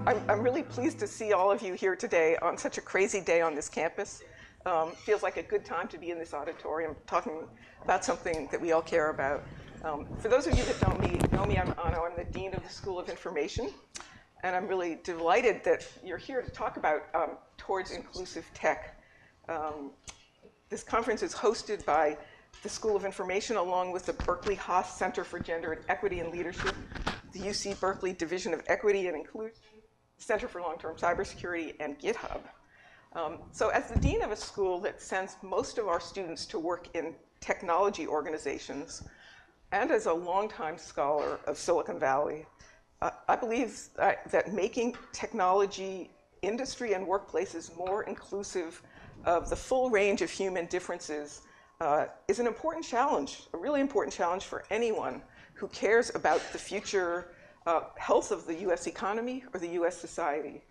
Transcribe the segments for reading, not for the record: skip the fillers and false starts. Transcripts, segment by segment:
I'm really pleased to see all of you here today on such a crazy day on this campus. Feels like a good time to be in this auditorium talking about something that we all care about. For those of you that don't know me, I'm Anno. I'm the Dean of the School of Information. And I'm really delighted that you're here to talk about Towards Inclusive Tech. This conference is hosted by the School of Information along with the Berkeley Haas Center for Gender and Equity and Leadership, the UC Berkeley Division of Equity and Inclusion, Center for Long-Term Cybersecurity, and GitHub. So as the dean of a school that sends most of our students to work in technology organizations, and as a longtime scholar of Silicon Valley, I believe that making technology industry and workplaces more inclusive of the full range of human differences is an important challenge, a really important challenge for anyone who cares about the future health of the US economy or the US society.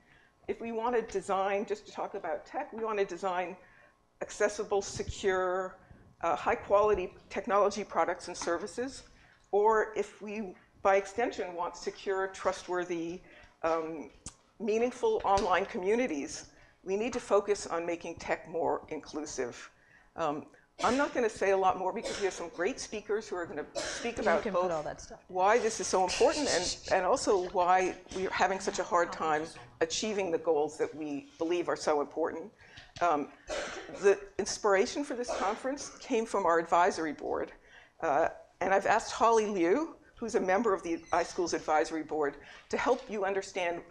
If we want to design, just to talk about tech, we want to design accessible, secure, high quality technology products and services, or if we, by extension, want secure, trustworthy, meaningful online communities, we need to focus on making tech more inclusive. I'm not going to say a lot more because we have some great speakers who are going to speak about both why this is so important and also why we're having such a hard time achieving the goals that we believe are so important. The inspiration for this conference came from our advisory board. And I've asked Holly Liu, who's a member of the iSchools Advisory Board, to help you understand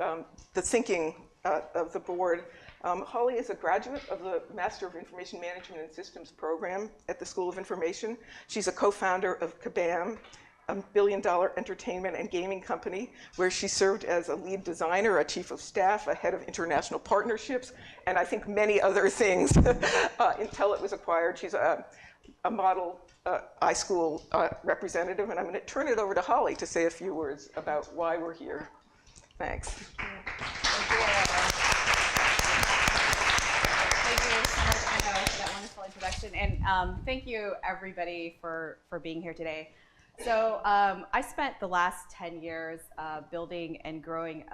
the thinking of the board. Holly is a graduate of the Master of Information Management and Systems program at the School of Information. She's a co-founder of Kabam, a billion-dollar entertainment and gaming company, where she served as a lead designer, a chief of staff, a head of international partnerships, and I think many other things until it was acquired. She's a model iSchool representative, and I'm going to turn it over to Holly to say a few words about why we're here. Thanks. Thank you so much, Anna, for that wonderful introduction, and thank you everybody for being here today. So I spent the last 10 years building and growing,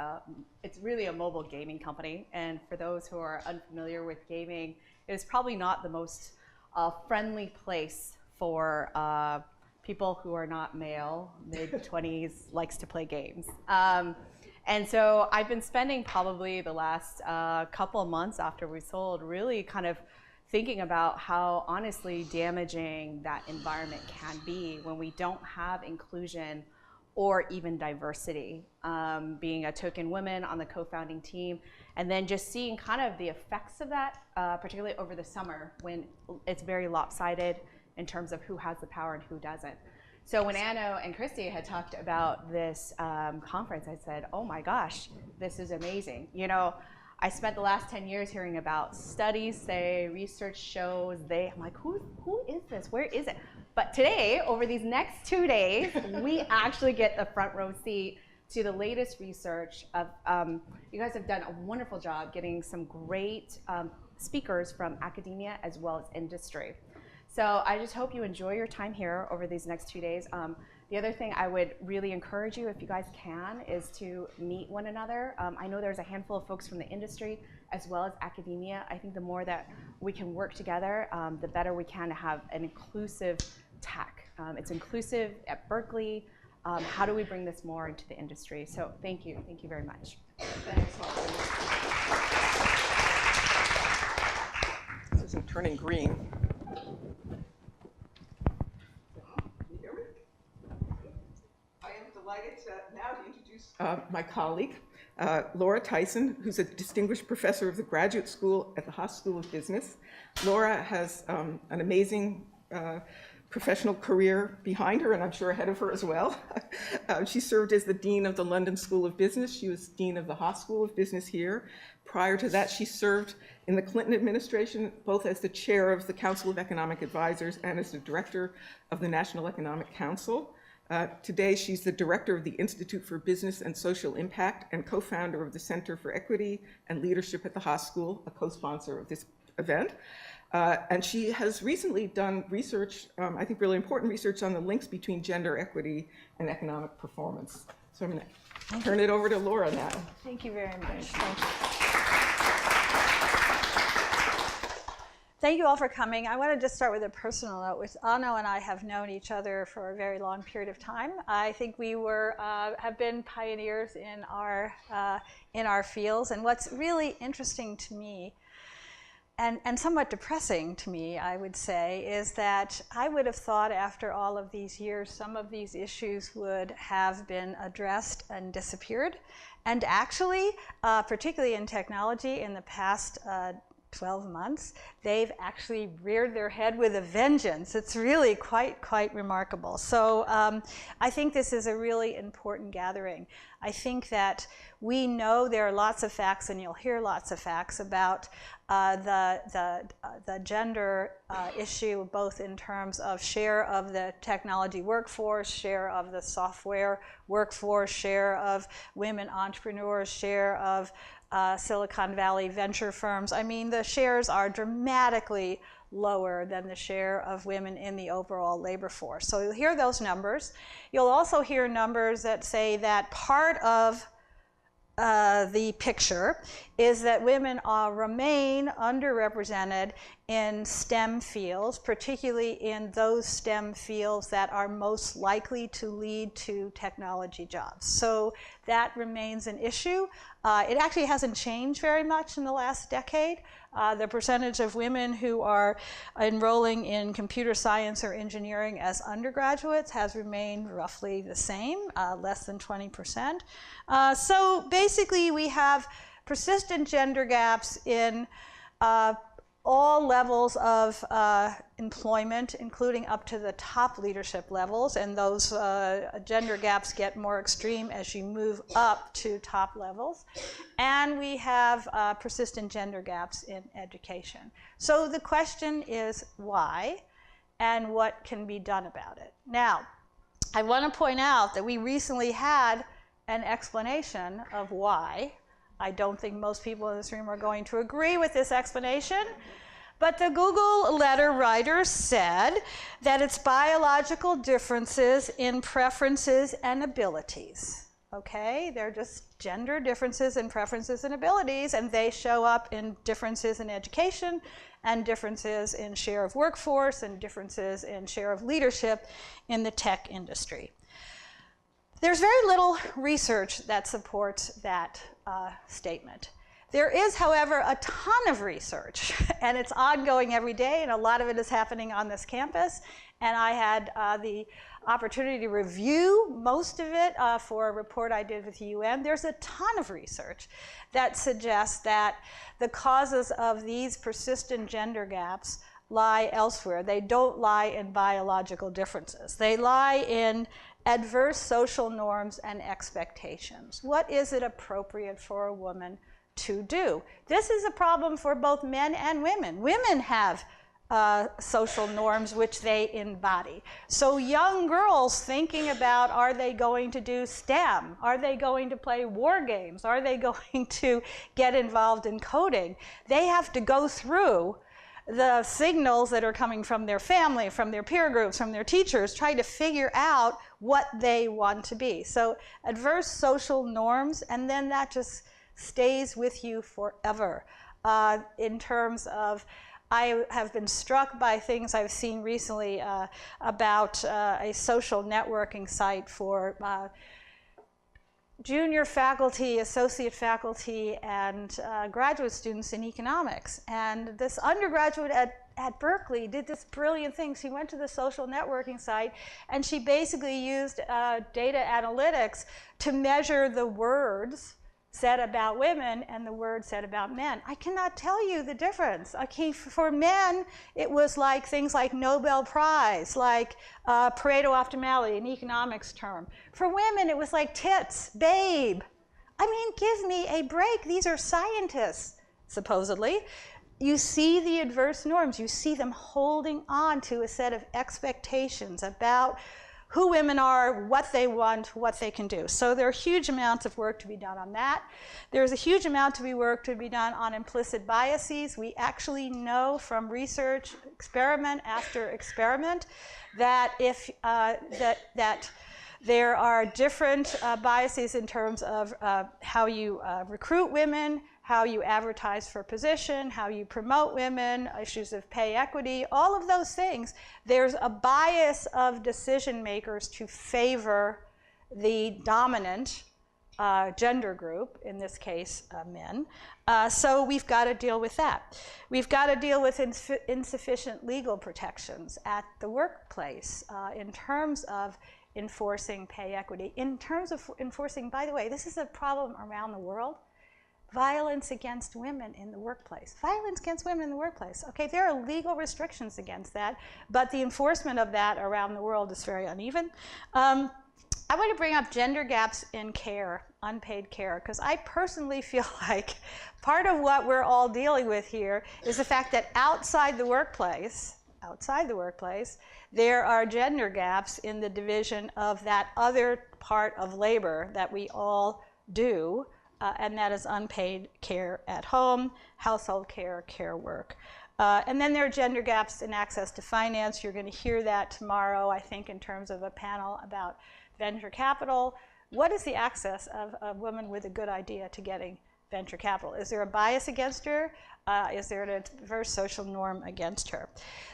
it's really a mobile gaming company, and for those who are unfamiliar with gaming, it is probably not the most friendly place for people who are not male, mid-20s, likes to play games. And so I've been spending probably the last couple of months after we sold really kind of thinking about how honestly damaging that environment can be when we don't have inclusion or even diversity. Being a token woman on the co-founding team, and then just seeing kind of the effects of that, particularly over the summer when it's very lopsided in terms of who has the power and who doesn't. So when Anno and Christy had talked about this conference, I said, oh my gosh, this is amazing. You know, I spent the last 10 years hearing about studies say, research shows, I'm like, who is this? Where is it? But today, over these next 2 days, we actually get the front row seat to the latest research of, you guys have done a wonderful job getting some great speakers from academia as well as industry. So I just hope you enjoy your time here over these next 2 days. The other thing I would really encourage you, if you guys can, is to meet one another. I know there's a handful of folks from the industry as well as academia. I think the more that we can work together, the better we can have an inclusive tech. It's inclusive at Berkeley. How do we bring this more into the industry? So thank you very much. Thanks, Holly. This isn't turning green. Now to introduce my colleague, Laura Tyson, who's a distinguished professor of the graduate school at the Haas School of Business. Laura has an amazing professional career behind her, and I'm sure ahead of her as well. She served as the dean of the London School of Business. She was dean of the Haas School of Business here. Prior to that, she served in the Clinton administration, both as the chair of the Council of Economic Advisors and as the director of the National Economic Council. Today, she's the director of the Institute for Business and Social Impact and co-founder of the Center for Equity and Leadership at the Haas School, a co-sponsor of this event. And she has recently done research, I think really important research, on the links between gender equity and economic performance. So I'm going to turn it over to Laura now. Thank you very much. Thank you. Thank you all for coming. I want to just start with a personal note. With Anno and I have known each other for a very long period of time. I think we have been pioneers in our fields. And what's really interesting to me, and somewhat depressing to me, I would say, is that I would have thought after all of these years, some of these issues would have been addressed and disappeared. And actually, particularly in technology, in the past 12 months, they've actually reared their head with a vengeance. It's really quite remarkable. So I think this is a really important gathering. I think that we know there are lots of facts, and you'll hear lots of facts about the gender issue, both in terms of share of the technology workforce, share of the software workforce, share of women entrepreneurs, share of Silicon Valley venture firms. I mean, the shares are dramatically lower than the share of women in the overall labor force. So you'll hear those numbers. You'll also hear numbers that say that part of the picture is that women remain underrepresented in STEM fields, particularly in those STEM fields that are most likely to lead to technology jobs. So that remains an issue. It actually hasn't changed very much in the last decade. The percentage of women who are enrolling in computer science or engineering as undergraduates has remained roughly the same, less than 20%. So basically we have persistent gender gaps in all levels of employment, including up to the top leadership levels, and those gender gaps get more extreme as you move up to top levels. And we have persistent gender gaps in education. So the question is why, and what can be done about it? Now, I want to point out that we recently had an explanation of why. I don't think most people in this room are going to agree with this explanation, but the Google letter writer said that it's biological differences in preferences and abilities. Okay, they're just gender differences in preferences and abilities, and they show up in differences in education and differences in share of workforce and differences in share of leadership in the tech industry. There's very little research that supports that statement. There is, however, a ton of research, and it's ongoing every day, and a lot of it is happening on this campus. And I had the opportunity to review most of it for a report I did with the UN. There's a ton of research that suggests that the causes of these persistent gender gaps lie elsewhere. They don't lie in biological differences. They lie in adverse social norms and expectations. What is it appropriate for a woman to do? This is a problem for both men and women. Women have social norms which they embody. So young girls thinking about, are they going to do STEM? Are they going to play war games? Are they going to get involved in coding? They have to go through the signals that are coming from their family, from their peer groups, from their teachers, trying to figure out what they want to be. So adverse social norms, and then that just stays with you forever. In terms of, I have been struck by things I've seen recently about a social networking site for junior faculty, associate faculty, and graduate students in economics. And this undergraduate at Berkeley did this brilliant thing. She went to the social networking site, and she basically used data analytics to measure the words said about women and the words said about men. I cannot tell you the difference. Okay, for men, it was like things like Nobel Prize, like Pareto optimality, an economics term. For women, it was like tits, babe. I mean, give me a break. These are scientists, supposedly. You see the adverse norms. You see them holding on to a set of expectations about who women are, what they want, what they can do. So there are huge amounts of work to be done on that. There's a huge amount of work to be done on implicit biases. We actually know from research, experiment after experiment, that if There are different biases in terms of how you recruit women, how you advertise for position, how you promote women, issues of pay equity, all of those things. There's a bias of decision makers to favor the dominant gender group, in this case, men. So we've got to deal with that. We've got to deal with insufficient legal protections at the workplace in terms of enforcing pay equity. In terms of enforcing, by the way, this is a problem around the world, violence against women in the workplace. Violence against women in the workplace. Okay, there are legal restrictions against that, but the enforcement of that around the world is very uneven. I want to bring up gender gaps in care, unpaid care, because I personally feel like part of what we're all dealing with here is the fact that outside the workplace, there are gender gaps in the division of that other part of labor that we all do, and that is unpaid care at home, household care, care work. And then there are gender gaps in access to finance. You're going to hear that tomorrow, I think, in terms of a panel about venture capital. What is the access of a woman with a good idea to getting venture capital? Is there a bias against her? Is there an adverse social norm against her?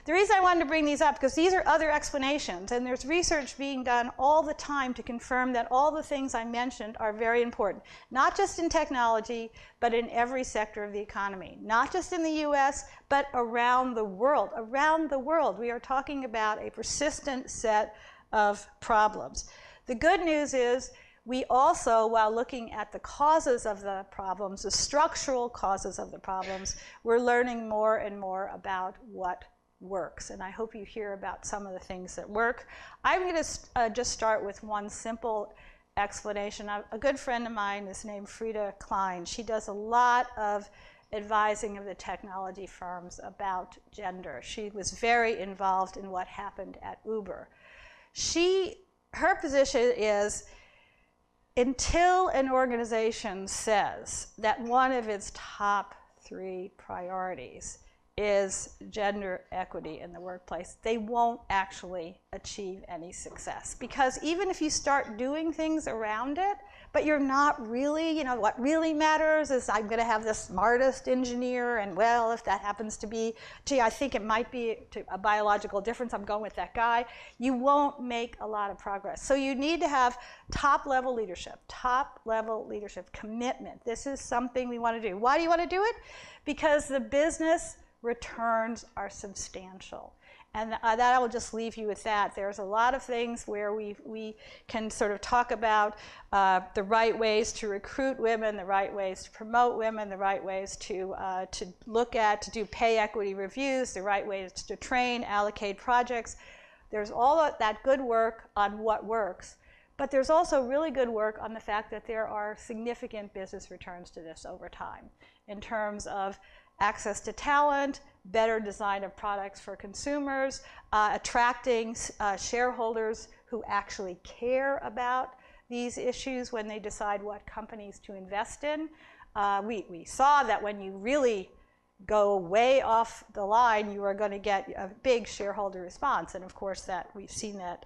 The reason I wanted to bring these up, because these are other explanations, and there's research being done all the time to confirm that all the things I mentioned are very important, not just in technology, but in every sector of the economy, not just in the US, but around the world. Around the world, we are talking about a persistent set of problems. The good news is we also, while looking at the causes of the problems, the structural causes of the problems, we're learning more and more about what works. And I hope you hear about some of the things that work. I'm going to just start with one simple explanation. A good friend of mine is named Frida Klein. She does a lot of advising of the technology firms about gender. She was very involved in what happened at Uber. Her position is, until an organization says that one of its top 3 priorities is gender equity in the workplace, they won't actually achieve any success. Because even if you start doing things around it, but you're not really, what really matters is I'm going to have the smartest engineer, and well, if that happens to be, gee, I think it might be a biological difference, I'm going with that guy, you won't make a lot of progress. So you need to have top-level leadership, commitment. This is something we want to do. Why do you want to do it? Because the business returns are substantial. And that I will just leave you with that. There's a lot of things where we can sort of talk about the right ways to recruit women, the right ways to promote women, the right ways to look at, to do pay equity reviews, the right ways to train, allocate projects. There's all of that good work on what works. But there's also really good work on the fact that there are significant business returns to this over time in terms of access to talent, better design of products for consumers, attracting shareholders who actually care about these issues when they decide what companies to invest in. We saw that when you really go way off the line, you are going to get a big shareholder response. And of course, that we've seen that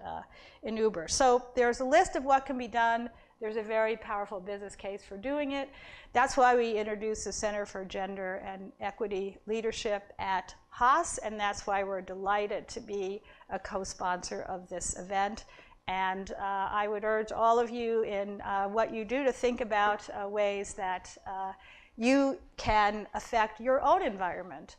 in Uber. So there's a list of what can be done. There's a very powerful business case for doing it. That's why we introduced the Center for Gender and Equity Leadership at Haas, and that's why we're delighted to be a co-sponsor of this event. And I would urge all of you in what you do to think about ways that you can affect your own environment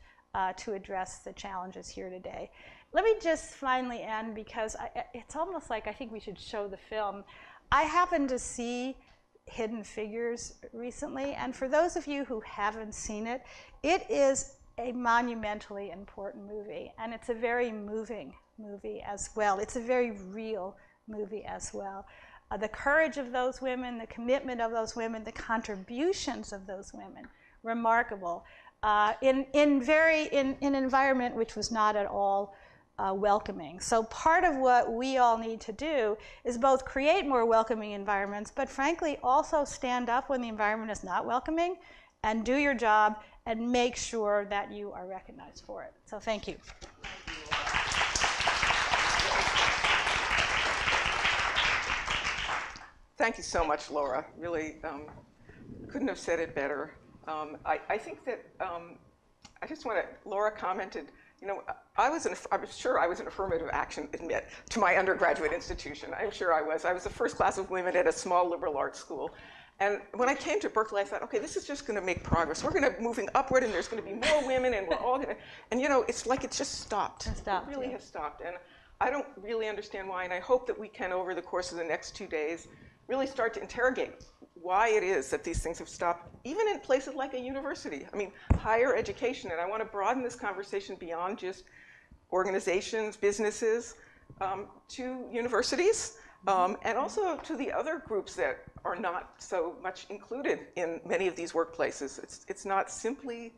to address the challenges here today. Let me just finally end, because it's almost like I think we should show the film. I happened to see Hidden Figures recently, and for those of you who haven't seen it, it is a monumentally important movie, and it's a very moving movie as well. It's a very real movie as well. The courage of those women, the commitment of those women, the contributions of those women, remarkable, in an environment which was not at all welcoming. So part of what we all need to do is both create more welcoming environments, but frankly also stand up when the environment is not welcoming and do your job and make sure that you are recognized for it. So thank you. Thank you so much, Laura. Really couldn't have said it better. I think that I just want to, Laura commented, you know, I'm sure I was an affirmative action admit to my undergraduate institution. I'm sure I was. I was the first class of women at a small liberal arts school. And when I came to Berkeley, I thought, okay, this is just going to make progress. We're going to moving upward, and there's going to be more women, and we're all going to, and you know, it's like it's just stopped. It stopped, really yeah. has stopped. And I don't really understand why, and I hope that we can, over the course of the next 2 days, really start to interrogate why it is that these things have stopped, even in places like a university. I mean, higher education, and I want to broaden this conversation beyond just organizations, businesses, to universities, and also to the other groups that are not so much included in many of these workplaces. It's not simply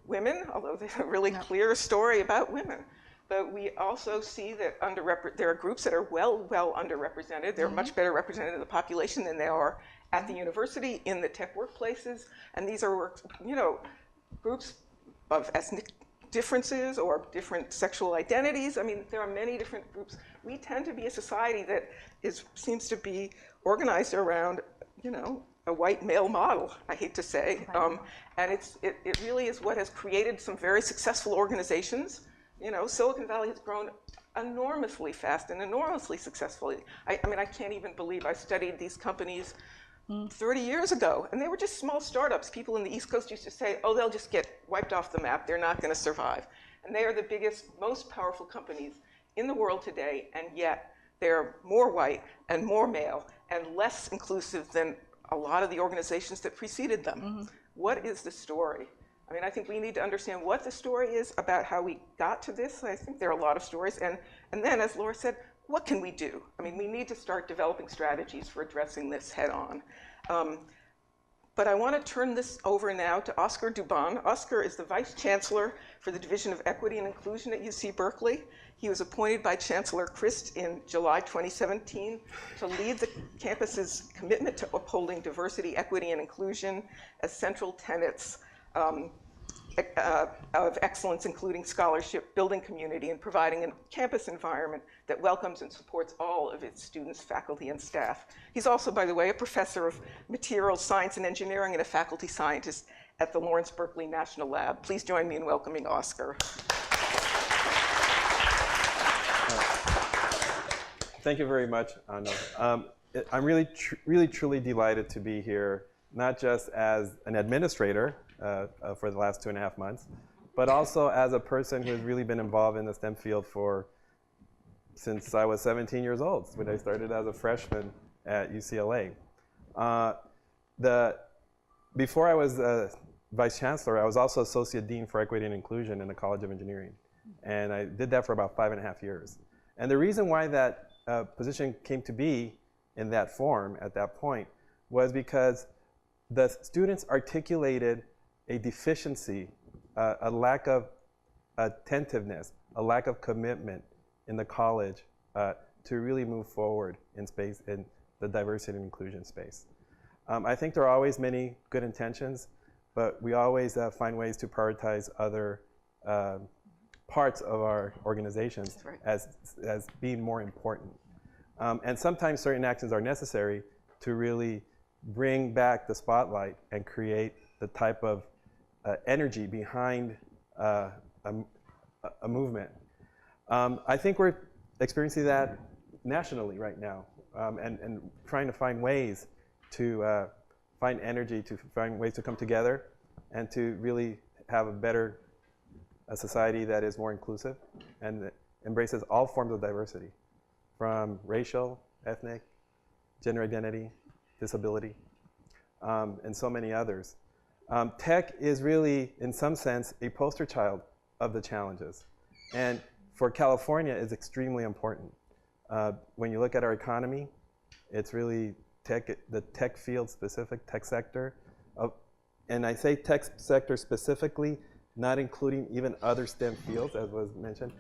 women, although there's a really clear story about women. But we also see that there are groups that are well underrepresented. They're much better represented in the population than they are at the university, in the tech workplaces. And these are, you know, groups of ethnic differences or different sexual identities. I mean, there are many different groups. We tend to be a society that seems to be organized around, you know, a white male model, I hate to say. And it really is what has created some very successful organizations. You know, Silicon Valley has grown enormously fast and enormously successfully. I mean, I can't even believe I studied these companies 30 years ago, and they were just small startups. People in the East Coast used to say, oh, they'll just get wiped off the map. They're not going to survive. And they are the biggest, most powerful companies in the world today, and yet they're more white and more male and less inclusive than a lot of the organizations that preceded them. What is the story? I mean, I think we need to understand what the story is about how we got to this. I think there are a lot of stories. And then, as Laura said, what can we do? I mean, we need to start developing strategies for addressing this head on. But I want to turn this over now to Oscar Dubon. Oscar is the Vice Chancellor for the Division of Equity and Inclusion at UC Berkeley. He was appointed by Chancellor Christ in July 2017 to lead the campus's commitment to upholding diversity, equity, and inclusion as central tenets of excellence, including scholarship, building community, and providing a campus environment that welcomes and supports all of its students, faculty, and staff. He's also, by the way, a professor of materials science and engineering and a faculty scientist at the Lawrence Berkeley National Lab. Please join me in welcoming Oscar. Thank you very much, Anna. I'm really, truly delighted to be here, not just as an administrator for the last 2.5 months, but also as a person who has really been involved in the STEM field since I was 17 years old, when I started as a freshman at UCLA. Before I was Vice Chancellor, I was also Associate Dean for Equity and Inclusion in the College of Engineering. And I did that for about 5.5 years. And the reason why that position came to be in that form at that point was because the students articulated a deficiency, a lack of attentiveness, a lack of commitment in the college to really move forward in the diversity and inclusion space. I think there are always many good intentions, but we always find ways to prioritize other parts of our organizations as being more important. And sometimes certain actions are necessary to really bring back the spotlight and create the type of energy behind a movement. I think we're experiencing that nationally right now, and trying to find ways to find energy, to find ways to come together and to really have a society that is more inclusive and that embraces all forms of diversity, from racial, ethnic, gender identity, disability, and so many others. Tech is really, in some sense, a poster child of the challenges. And for California, it's extremely important. When you look at our economy, it's really the tech field specific, tech sector. And I say tech sector specifically, not including even other STEM fields, as was mentioned.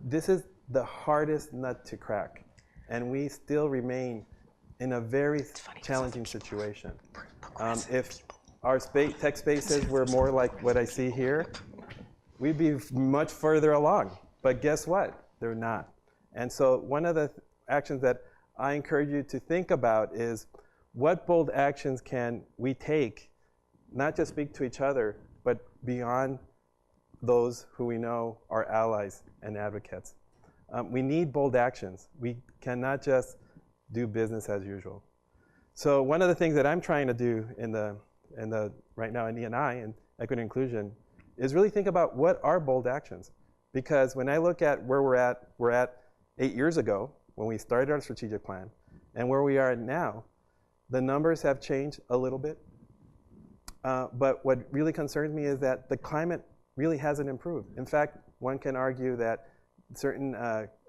This is the hardest nut to crack. And we still remain in a very challenging situation. If our tech spaces were more like what I see here, we'd be much further along. But guess what? They're not. And so one of the actions that I encourage you to think about is, what bold actions can we take, not just speak to each other, but beyond those who we know are allies and advocates. We need bold actions. We cannot just do business as usual. So one of the things that I'm trying to do right now in E&I, and equity and inclusion, is really think about what are bold actions. Because when I look at where we're at 8 years ago, when we started our strategic plan, and where we are now, the numbers have changed a little bit. But what really concerns me is that the climate really hasn't improved. In fact, one can argue that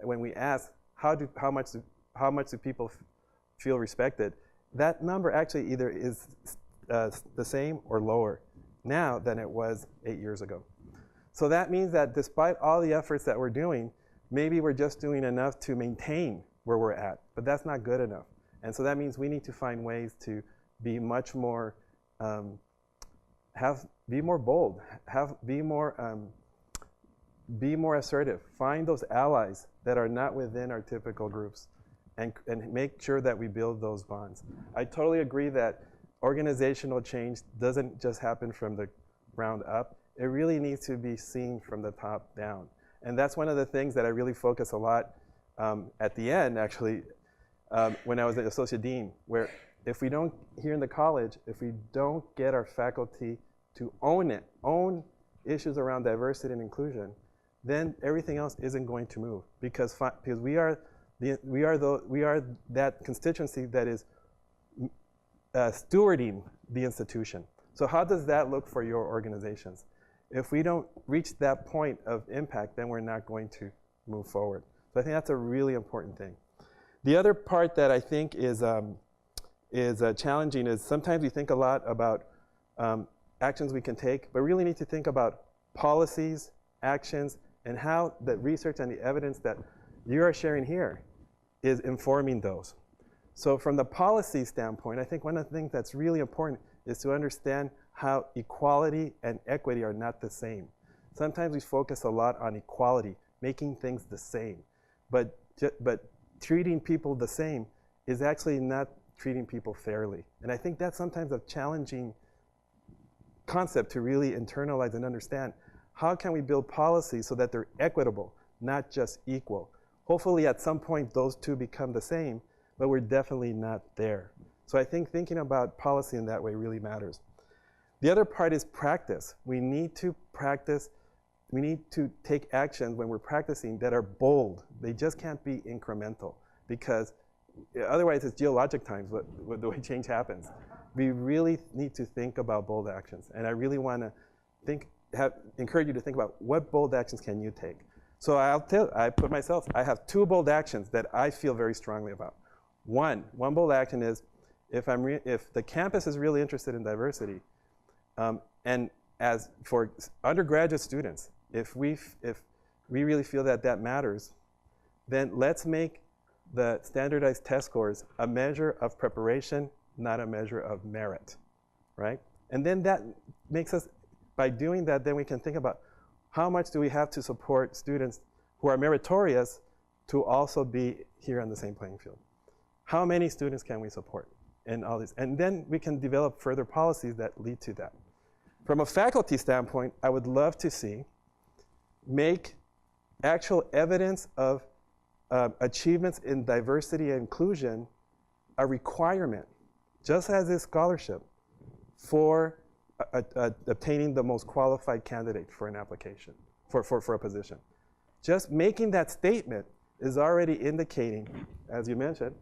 when we ask how much do people feel respected, that number actually either is the same or lower now than it was 8 years ago. So that means that despite all the efforts that we're doing, maybe we're just doing enough to maintain where we're at, but that's not good enough. And so that means we need to find ways to be much more, be more bold, be more assertive. Find those allies that are not within our typical groups, and make sure that we build those bonds. I totally agree that organizational change doesn't just happen from the ground up. It really needs to be seen from the top down. And that's one of the things that I really focus a lot at the end, actually, when I was an associate dean, where if we don't, here in the college, if we don't get our faculty to own issues around diversity and inclusion, then everything else isn't going to move, because we are that constituency that is stewarding the institution. So how does that look for your organizations? If we don't reach that point of impact, then we're not going to move forward. So I think that's a really important thing. The other part that I think is challenging is sometimes we think a lot about actions we can take, but really need to think about policies, actions, and how the research and the evidence that you are sharing here is informing those. So from the policy standpoint, I think one of the things that's really important is to understand how equality and equity are not the same. Sometimes we focus a lot on equality, making things the same. But treating people the same is actually not treating people fairly. And I think that's sometimes a challenging concept to really internalize and understand. How can we build policies so that they're equitable, not just equal? Hopefully at some point those two become the same, but we're definitely not there. So I think thinking about policy in that way really matters. The other part is practice. We need to practice. We need to take actions when we're practicing that are bold. They just can't be incremental, because otherwise it's geologic times, the way change happens. We really need to think about bold actions. And I really want to encourage you to think about what bold actions can you take. So I have 2 bold actions that I feel very strongly about. One bold action is if the campus is really interested in diversity, and as for undergraduate students, if we really feel that that matters, then let's make the standardized test scores a measure of preparation, not a measure of merit, right? And then that makes us, by doing that, then we can think about how much do we have to support students who are meritorious to also be here on the same playing field. How many students can we support in all this? And then we can develop further policies that lead to that. From a faculty standpoint, I would love to make actual evidence of achievements in diversity and inclusion a requirement, just as is scholarship, for obtaining the most qualified candidate for an application, for a position. Just making that statement is already indicating, as you mentioned,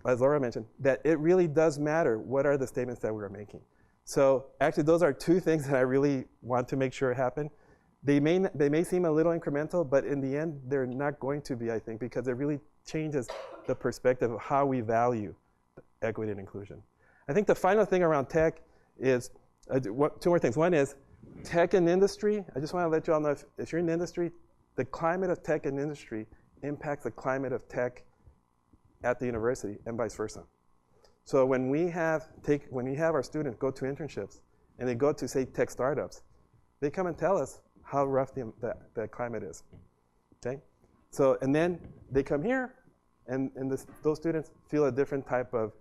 as Laura mentioned, that it really does matter what are the statements that we're making. So actually those are 2 things that I really want to make sure happen. They may seem a little incremental, but in the end, they're not going to be, I think, because it really changes the perspective of how we value equity and inclusion. I think the final thing around tech is 2 more things. One is tech and industry. I just want to let you all know, if you're in the industry, the climate of tech and industry impacts the climate of tech at the university and vice versa. So when we have our students go to internships and they go to, say, tech startups, they come and tell us how rough the climate is, okay? So, and then they come here, and those students feel a different type of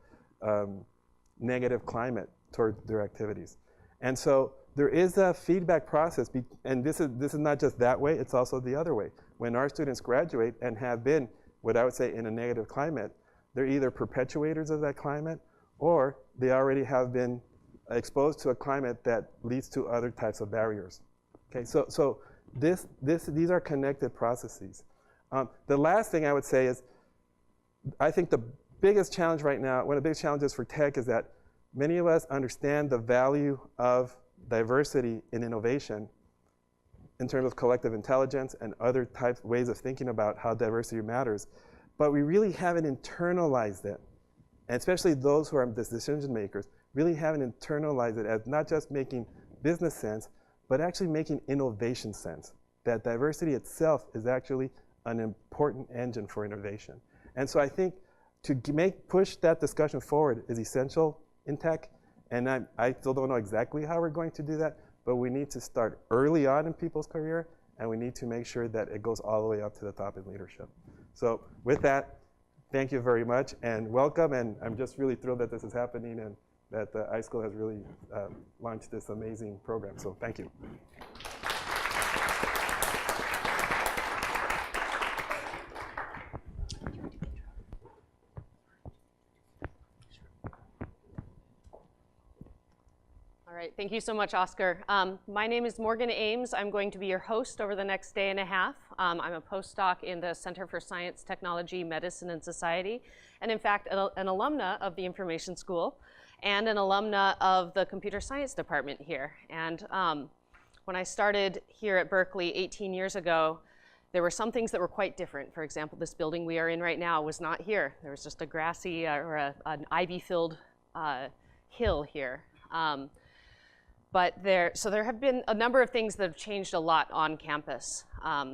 negative climate toward their activities. And so there is a feedback process, and this is not just that way, it's also the other way. When our students graduate and have been, what I would say, in a negative climate, they're either perpetuators of that climate, or they already have been exposed to a climate that leads to other types of barriers. Okay, so these are connected processes. The last thing I would say is, I think the biggest challenge right now, one of the biggest challenges for tech is that many of us understand the value of diversity in innovation in terms of collective intelligence and other ways of thinking about how diversity matters, but we really haven't internalized it. And especially those who are the decision makers really haven't internalized it as not just making business sense, but actually making innovation sense. That diversity itself is actually an important engine for innovation. And so I think to push that discussion forward is essential in tech. And I still don't know exactly how we're going to do that, but we need to start early on in people's career, and we need to make sure that it goes all the way up to the top in leadership. So with that, thank you very much, and welcome. And I'm just really thrilled that this is happening and that the iSchool has really launched this amazing program. So thank you. All right, thank you so much, Oscar. My name is Morgan Ames. I'm going to be your host over the next day and a half. I'm a postdoc in the Center for Science, Technology, Medicine, and Society, and in fact, an alumna of the Information School and an alumna of the Computer Science Department here. And when I started here at Berkeley 18 years ago, there were some things that were quite different. For example, this building we are in right now was not here. There was just a grassy an ivy-filled hill here. So there have been a number of things that have changed a lot on campus.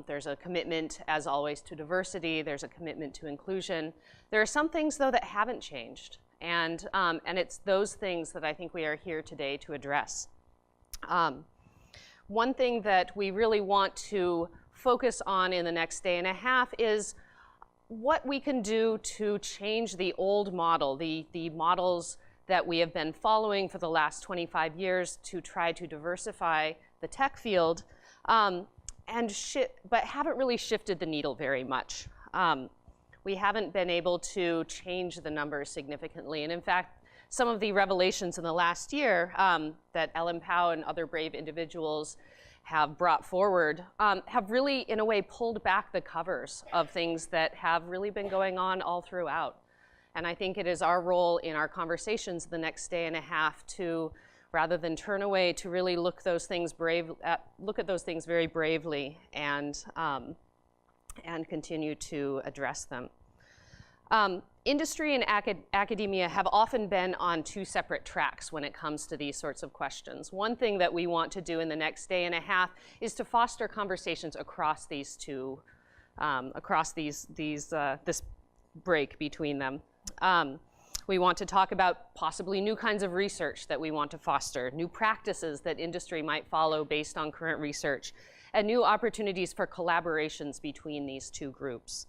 There's a commitment, as always, to diversity. There's a commitment to inclusion. There are some things, though, that haven't changed. And it's those things that I think we are here today to address. One thing that we really want to focus on in the next day and a half is what we can do to change the old model, the models that we have been following for the last 25 years to try to diversify the tech field, but haven't really shifted the needle very much. We haven't been able to change the numbers significantly. And in fact, some of the revelations in the last year that Ellen Pao and other brave individuals have brought forward have really, in a way, pulled back the covers of things that have really been going on all throughout. And I think it is our role in our conversations the next day and a half to, rather than turn away, to really look at those things very bravely and continue to address them. Industry and academia have often been on two separate tracks when it comes to these sorts of questions. One thing that we want to do in the next day and a half is to foster conversations across these two, this break between them. We want to talk about possibly new kinds of research that we want to foster, new practices that industry might follow based on current research, and new opportunities for collaborations between these two groups.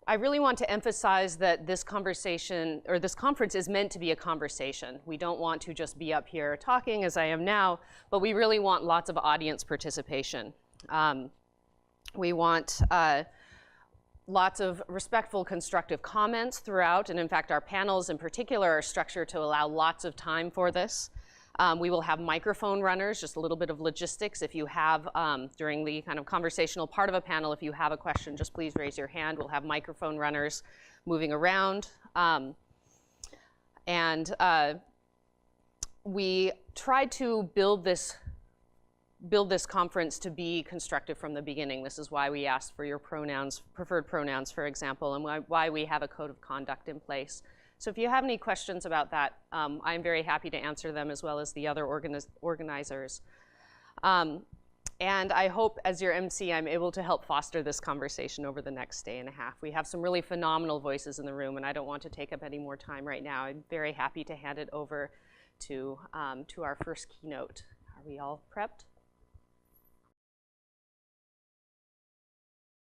I really want to emphasize that this conversation, or this conference, is meant to be a conversation. We don't want to just be up here talking as I am now, but we really want lots of audience participation. We want lots of respectful, constructive comments throughout, and in fact, our panels in particular are structured to allow lots of time for this. We will have microphone runners, just a little bit of logistics. If you have, during the kind of conversational part of a panel, if you have a question, just please raise your hand. We'll have microphone runners moving around. We tried to build this conference to be constructive from the beginning. This is why we asked for your pronouns, preferred pronouns, for example, and why we have a code of conduct in place. So if you have any questions about that, I'm very happy to answer them, as well as the other organizers. And I hope, as your MC, I'm able to help foster this conversation over the next day and a half. We have some really phenomenal voices in the room, and I don't want to take up any more time right now. I'm very happy to hand it over to our first keynote. Are we all prepped?